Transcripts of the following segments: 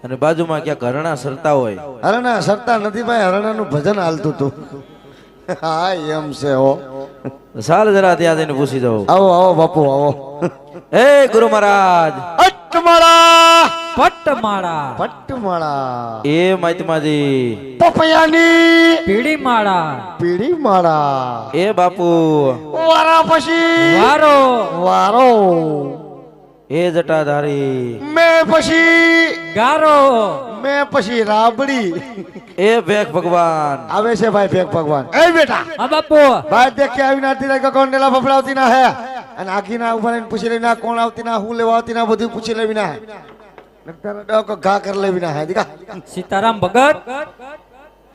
અને બાજુમાં ક્યાંક હરણા સરતા હોય. હરણા સરતા નથી ભાઈ, હરણાનું ભજન હાલતું તું. હા એમ છે હો. સાલ જરા ત્યાં જઈને પૂછી જાઉં. આવો આવો બાપુ આવો. એ ગુરુ મહારાજ. પટમાળા પટમાળા પટમાળા એ માતમાજી. પપૈયાની પીળી માળા પીળી માળા. એ બાપુ. વારા પછી વારો વારો. એ જટાધારી. મેં પછી ગારો મેં પછી રાબડી. એ ભેખ ભગવાન. આવે છે ભાઈ ભેખ ભગવાન. એ બેટા હા બાપુ ભાઈ દેખ કે આવી નાતી લાગે કોણ ડેલા ફફડાવતી ના હે. અને આખી ના ઉભા રહીને પૂછી લેવી ના કોણ આવતી ના હું લેવા આવતી ના બધું પૂછી લેવી ના હે. નકર ડોકો ઘા કરી લેવી ના હે. દીકા સીતારામ ભગત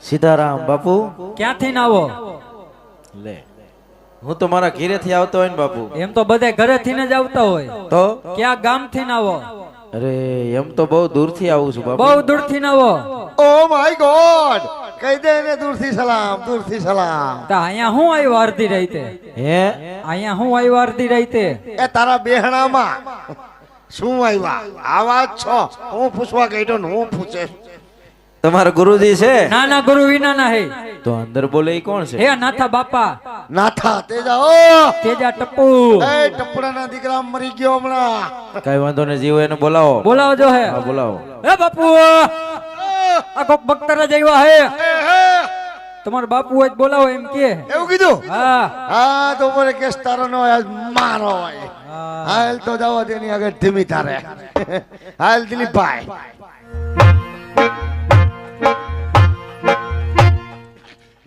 સીતારામ બાપુ. ક્યાંથી ના આવો? લે હું તો મારા ઘેરેથી આવતો હોય ને બાપુ. એમ તો બધે ઘરેથી ને જ આવતા હોય. તો ક્યાં ગામ થી ના આવો? અરે એમ તો બહુ દૂરથી આવું છું બાપુ. બહુ દૂર થી ના આવો. Oh my God. કહી દે ને દૂરથી સલામ દૂરથી સલામ. તો અહીંયા હું આવ્યો અડધી રાતે? હે અહીંયા હું આવ્યો અડધી રાતે? એ તારા બેહણામાં શું આવ્યા આવા જ છો? હું પૂછવા ગયો ને હું પૂછે. તમારા ગુરુજી છે? નાના ગુરુ વિના ના હે. તો અંદર બોલે ઈ કોણ છે? હે નાથા બાપા નાથા તેજા. ઓ તેજા ટપ્પુ. એ ટપડાના દીકરા મરી ગયો હમણાં. કઈ વાંધો ને જીવો એને બોલાવો. બોલાવજો હે. હા બોલાવો. હે બાપુ આ કોક બખ્તર જ આવ્યા હે. તમારા બાપુ હોય તો બોલાવો એમ કે. એવું કીધું? હા હા તો બોલે કેસ તારો નો હોય આજ મારો હોય. હાલ તો જવા દે ની આગળ ધીમી તારે. હાલ દિલીપભાઈ.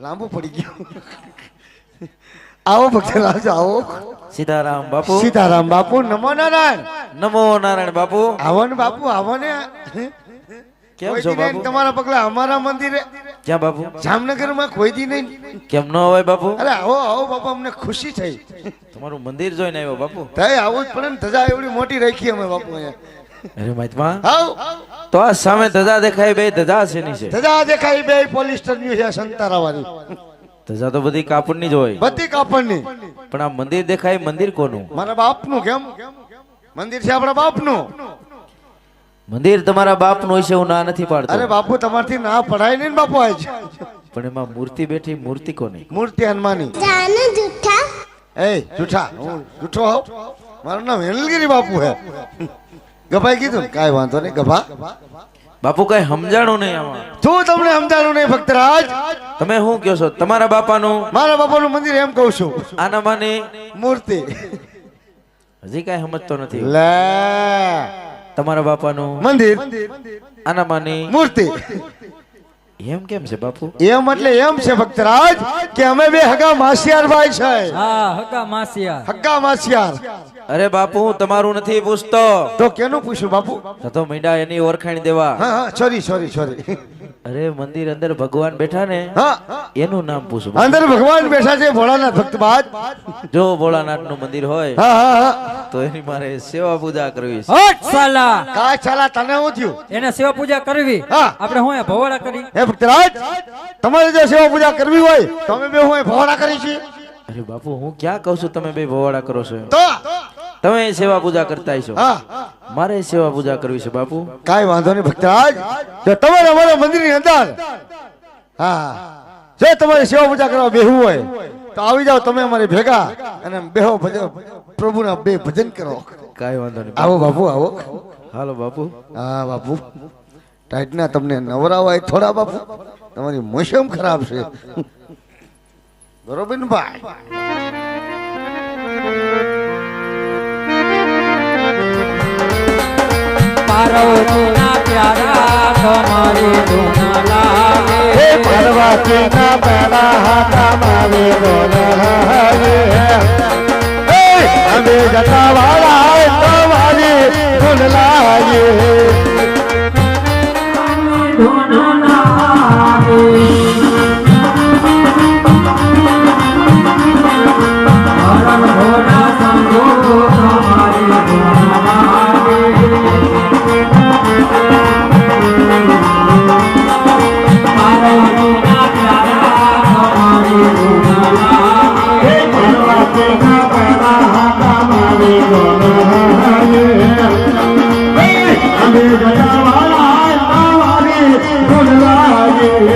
લાંબુ પડી ગયું. આવો ભક્તરાજ આવો. સીતારામ બાપુ. સીતારામ બાપુ. નમો નારાયણ. નમો નારાયણ બાપુ. આવો ને બાપુ આવો ને. કેમ કોઈ છો દી નહીં બાપુ? તમારા પગલા અમારા મંદિરે ક્યાં બાપુ? જામનગર માં કોઈ દી નહીં. કેમ ન હોય બાપુ? અરે આવો આવો બાપુ અમને ખુશી થઈ. તમારું મંદિર જોઈને આવ્યો બાપુ. તય આવું જ પડે ને. ધજા એવડી મોટી રાખી અમે બાપુ અહીંયા. અરે મહાત્મા હાઉ તો આ સામે ધજા દેખાય બે ધજા છે ની છે? ધજા દેખાય બે પોલિસ્ટર ની છે સંતારા વાળી. ધજા તો બધી કાપડની જ હોય. બધી કાપડની. પણ આ મંદિર દેખાય મંદિર કોનું? મારા બાપનું. કેમ મંદિર છે આપણા બાપનું. મંદિર તમારા બાપનું હોય છે હું ના નથી પાડતો. અરે બાપુ તમારથી ના પડાય નહીં ને બાપુ આજ. પણ એમાં મૂર્તિ બેઠી મૂર્તિ કોની? મૂર્તિ હનુમાની. એ જૂઠા હું જૂઠો હોઉં. મારું નામ હેનલગીરી બાપુ હે. ગભાઈ કીધું ને કાંઈ વાંધો નહીં ગભા. બાપુ કઈ સમજાણું નહીં આમાં. શું તમને સમજાણું નહીં ભક્તરાજ? તમે શું કહો છો? તમારા બાપાનું મારા બાપાનું મંદિર એમ કહું છું. આના માની મૂર્તિ. હજી કઈ સમજતો નથી. લે તમારા બાપાનું મંદિર આના માની મૂર્તિ. એમ કેમ છે બાપુ? એમ એટલે એમ છે ભક્તરાજ કે અમે બે હગા માસિયાર ભાઈ છે. હા હકા માસિયા. હગા માસિયાર. અરે બાપુ હું તમારું નથી પૂછતો. તો કેનું પૂછ્યું બાપુ? તો મીંડા એની ઓળખાણ દેવા. હા હા સોરી સોરી સોરી. અરે મંદિર અંદર ભગવાન બેઠા ને હા એનું નામ પૂછું બાપુ. અંદર ભગવાન બેઠા છે ભોળાનાથ ભક્તબાદ. જો ભોળાનાથ નું મંદિર હોય હા હા હા. તો એની મારે સેવા પૂજા કરવી છે. હટ સાલા કાય ચાલા તને હું થયું? એને સેવા પૂજા કરવી. હા. આપણે હું ભવાડા કરી. હે ભક્તરાજ તમારે જો સેવા પૂજા કરવી હોય તો અમે બે હું ભવાડા કરી છીએ. અરે બાપુ હું ક્યાં કહું છું તમે બે ભવાડા કરો છો? તો તમે સેવા પૂજા કરતા છો. હા મારે સેવા પૂજા કરવી છે બાપુ. કાઈ વાંધો નહીં ભક્તરાજ. જો તમારે અમારા મંદિરની અંદર હા જો તમારે સેવા પૂજા કરવા બેહવું હોય તો આવી જાઓ તમે અમારે ભેગા અને બેહો પ્રભુના બે ભજન કરો. કાઈ વાંધો નહીં. આવો બાપુ આવો. હાલો બાપુ. હા બાપુ ટાઈટના તમને નવરાવાય થોડા બાપુ. તમારી મોસમ ખરાબ છે બરોબર ને ભાઈ? પાર્વતીના પ્યારા તમારી ધૂન લાગે. હે પાર્વતીના પ્યારા તમારી ધૂન લાગે. હે અમે જતા વાળા તમારી ધૂન લાગે. ધૂન લાગે. હરણ ઘોડા સંગો તમારી ધૂન લાગે. પાર્વતીના પ્યારા તમારી ધૂન લાગે. હે પાર્વતીના પ્યારા તમારી ધૂન લાગે. હે અમે જતા વાળા લાગે